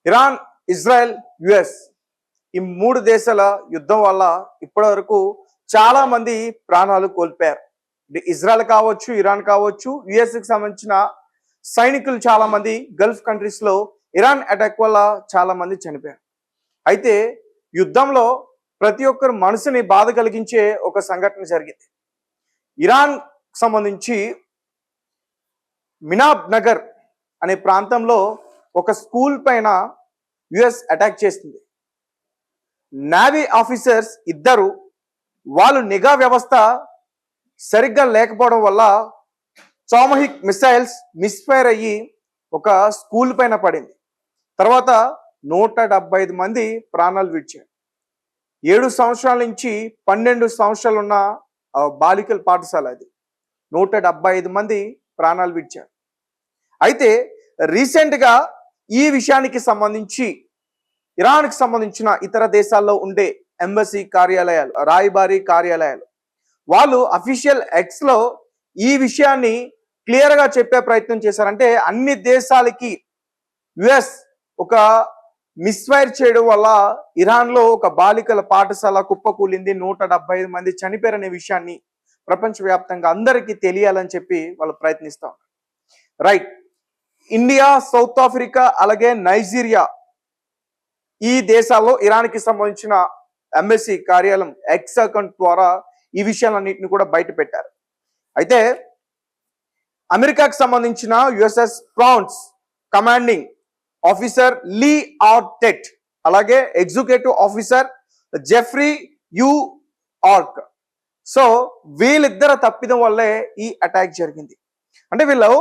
Iran, Israel, US ఈ మూడు దేశాల యుద్ధం వల్ల ఇప్పటి వరకు చాలా మంది ప్రాణాలు కోల్పోయారు. ఇజ్రాయెల్ కావచ్చు, ఇరాన్ కావచ్చు, యుఎస్ కి సంబంధించిన సైనికులు చాలా మంది గల్ఫ్ కంట్రీస్ లో ఇరాన్ అటాక్ వల్ల చాలా మంది చనిపోయారు. అయితే యుద్ధంలో ప్రతి ఒక్కరు మనసుని బాధ కలిగించే ఒక సంఘటన జరిగింది. ఇరాన్ సంబంధించి మినాబ్ నగర్ అనే ప్రాంతంలో ఒక స్కూల్ పైన యుఎస్ అటాక్ చేస్తుంది. నేవీ ఆఫీసర్స్ ఇద్దరు వాళ్ళు నిఘా వ్యవస్థ సరిగ్గా లేకపోవడం వల్ల సామూహిక్ మిసైల్స్ మిస్ఫైర్ అయ్యి ఒక స్కూల్ పైన పడింది. తర్వాత 175 మంది ప్రాణాలు విడిచారు. 7 సంవత్సరాల నుంచి 12 సంవత్సరాలు ఉన్న బాలికల పాఠశాల అది. 175 మంది ప్రాణాలు విడిచారు. అయితే రీసెంట్గా ఈ విషయానికి సంబంధించి ఇరాన్కి సంబంధించిన ఇతర దేశాల్లో ఉండే ఎంబసీ కార్యాలయాలు, రాయబారి కార్యాలయాలు వాళ్ళు అఫీషియల్ ఎక్స్లో ఈ విషయాన్ని క్లియర్గా చెప్పే ప్రయత్నం చేశారంటే అన్ని దేశాలకి యుఎస్ ఒక మిస్ఫైర్ చేయడం వల్ల ఇరాన్లో ఒక బాలికల పాఠశాల కుప్పకూలింది, 175 మంది చనిపోయారనే విషయాన్ని ప్రపంచవ్యాప్తంగా అందరికీ తెలియాలని చెప్పి వాళ్ళు ప్రయత్నిస్తూ ఉన్నారు. రైట్, ఇండియా, సౌత్ ఆఫ్రికా అలాగే నైజీరియా ఈ దేశాల్లో ఇరాన్కి సంబంధించిన ఎంబసీ కార్యాలయం ఎక్స్ అకౌంట్ ద్వారా ఈ విషయాలన్నింటిని కూడా బయట పెట్టారు. అయితే అమెరికాకు సంబంధించిన యుఎస్ఎస్ ప్రాన్స్ కమాండింగ్ ఆఫీసర్ లీ ఆర్టెట్ అలాగే ఎగ్జిక్యూటివ్ ఆఫీసర్ జెఫ్రీ యు ఆర్క్, సో వీళ్ళిద్దరు తప్పిదం వల్లే ఈ అటాక్ జరిగింది. అంటే వీళ్ళు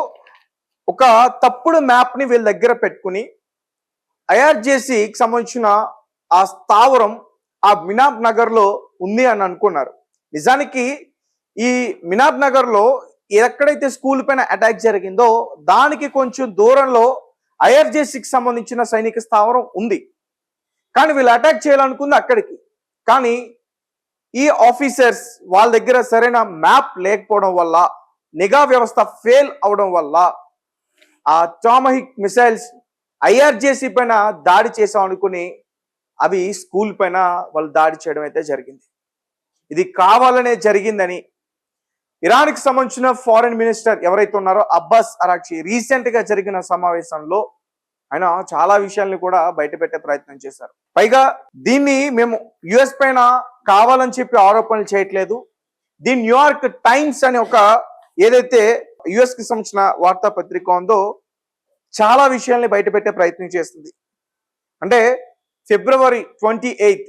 ఒక తప్పుడు మ్యాప్ ని వీళ్ళ దగ్గర పెట్టుకుని ఐఆర్జేసీకి సంబంధించిన ఆ స్థావరం ఆ మినాబ్ నగర్ లో ఉంది అని అనుకున్నారు. నిజానికి ఈ మినాబ్ నగర్ లో ఎక్కడైతే స్కూల్ పైన అటాక్ జరిగిందో దానికి కొంచెం దూరంలో ఐఆర్జేసీకి సంబంధించిన సైనిక స్థావరం ఉంది. కానీ వీళ్ళు అటాక్ చేయాలనుకుంది అక్కడికి. కానీ ఈ ఆఫీసర్స్ వాళ్ళ దగ్గర సరైన మ్యాప్ లేకపోవడం వల్ల, నిఘా వ్యవస్థ ఫెయిల్ అవడం వల్ల ఆ సామూహిక్ మిసైల్స్ ఐఆర్జేసీ పైన దాడి చేసాం అనుకుని అవి స్కూల్ పైన వాళ్ళు దాడి చేయడం అయితే జరిగింది. ఇది కావాలనే జరిగిందని ఇరాన్కి సంబంధించిన ఫారెన్ మినిస్టర్ ఎవరైతే ఉన్నారో అబ్బాస్ అరాక్చి రీసెంట్ గా జరిగిన సమావేశంలో ఆయన చాలా విషయాల్ని కూడా బయట పెట్టే ప్రయత్నం చేశారు. పైగా దీన్ని మేము యుఎస్ పైన కావాలని చెప్పి ఆరోపణలు చేయట్లేదు. ది న్యూయార్క్ టైమ్స్ అనే ఒక ఏదైతే యుఎస్ కి సంబంధించిన వార్తాపత్రిక ఉందో చాలా విషయాల్ని బయట పెట్టే ప్రయత్నం చేస్తుంది. అంటే ఫిబ్రవరి 28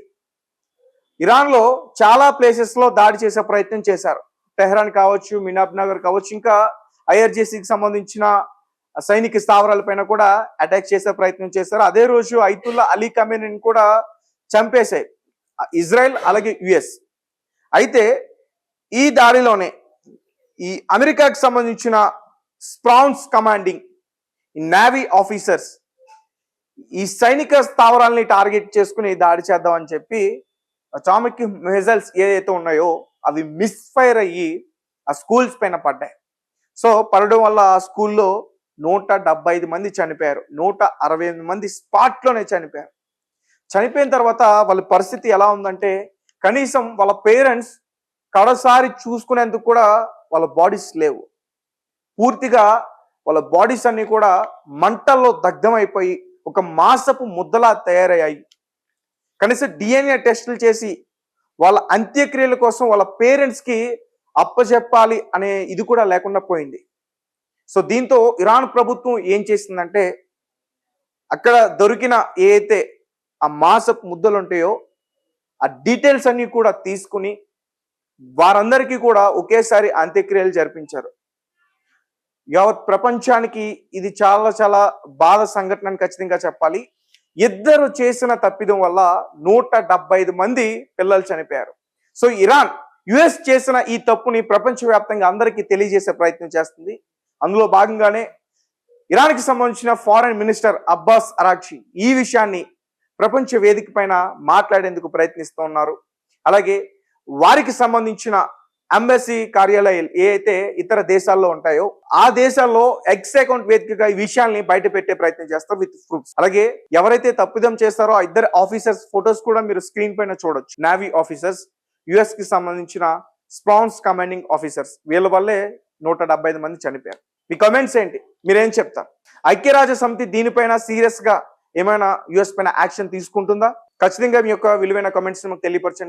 ఇరాన్లో చాలా ప్లేసెస్ లో దాడి చేసే ప్రయత్నం చేశారు. టెహ్రాన్ కావచ్చు, మినాబ్ నగర్ కావచ్చు, ఇంకా ఐఆర్జేసీకి సంబంధించిన సైనిక స్థావరాల పైన కూడా అటాక్ చేసే ప్రయత్నం చేశారు. అదే రోజు ఐతుల్లా అలీ ఖమేనీని కూడా చంపేశాయి ఇజ్రాయెల్ అలాగే యుఎస్. అయితే ఈ దాడిలోనే ఈ అమెరికాకి సంబంధించిన స్ప్రాన్స్ కమాండింగ్ నేవీ ఆఫీసర్స్ ఈ సైనిక స్థావరాలని టార్గెట్ చేసుకుని దాడి చేద్దామని చెప్పి అటామిక్ మిసైల్స్ ఏదైతే ఉన్నాయో అవి మిస్ఫైర్ అయ్యి ఆ స్కూల్స్ పైన పడ్డాయి. సో పడడం వల్ల ఆ స్కూల్లో 175 మంది చనిపోయారు. 168 మంది స్పాట్లోనే చనిపోయారు. చనిపోయిన తర్వాత వాళ్ళ పరిస్థితి ఎలా ఉందంటే కనీసం వాళ్ళ పేరెంట్స్ కడసారి చూసుకునేందుకు కూడా వాళ్ళ బాడీస్ లేవు. పూర్తిగా వాళ్ళ బాడీస్ అన్ని కూడా మంటల్లో దగ్ధమైపోయి ఒక మాసపు ముద్దలా తయారయ్యాయి. కనీసం డిఎన్ఏ టెస్టులు చేసి వాళ్ళ అంత్యక్రియల కోసం వాళ్ళ పేరెంట్స్కి అప్పచెప్పాలి అనే ఇది కూడా లేకుండా పోయింది. సో దీంతో ఇరాన్ ప్రభుత్వం ఏం చేసిందంటే అక్కడ దొరికిన ఏదైతే ఆ మాసపు ముద్దలు ఉంటాయో ఆ డీటెయిల్స్ అన్ని కూడా తీసుకుని వారందరికీ కూడా ఒకేసారి అంత్యక్రియలు జరిపించారు. యావత్ ప్రపంచానికి ఇది చాలా చాలా బాధ సంఘటన అని ఖచ్చితంగా చెప్పాలి. ఇద్దరు చేసిన తప్పిదం వల్ల 175 మంది పిల్లలు చనిపోయారు. సో ఇరాన్ యుఎస్ చేసిన ఈ తప్పుని ప్రపంచవ్యాప్తంగా అందరికీ తెలియజేసే ప్రయత్నం చేస్తుంది. అందులో భాగంగానే ఇరాన్కి సంబంధించిన ఫారెన్ మినిస్టర్ అబ్బాస్ అరాక్చి ఈ విషయాన్ని ప్రపంచ వేదిక పైన మాట్లాడేందుకు ప్రయత్నిస్తూ ఉన్నారు. అలాగే వారికి సంబంధించిన ఎంబసీ కార్యాలయాలు ఏ అయితే ఇతర దేశాల్లో ఉంటాయో ఆ దేశాల్లో ఎక్స్ అకౌంట్ వేదికగా ఈ విషయాల్ని బయట పెట్టే ప్రయత్నం చేస్తారు విత్ ప్రూఫ్స్. అలాగే ఎవరైతే తప్పిదం చేస్తారో ఆ ఇద్దరు ఆఫీసర్స్ ఫొటోస్ కూడా మీరు స్క్రీన్ పైన చూడొచ్చు. నేవీ ఆఫీసర్స్, యుఎస్ కి సంబంధించిన స్పాన్స్ కమాండింగ్ ఆఫీసర్స్, వీళ్ళ వల్లే 175 మంది చనిపోయారు. మీ కమెంట్స్ ఏంటి? మీరేం చెప్తారు? ఐక్యరాజ్య సమితి దీనిపైన సీరియస్ గా ఏమైనా యుఎస్ పైన యాక్షన్ తీసుకుంటుందా? ఖచ్చితంగా మీ యొక్క విలువైన కమెంట్స్ మాకు తెలియపరచండి.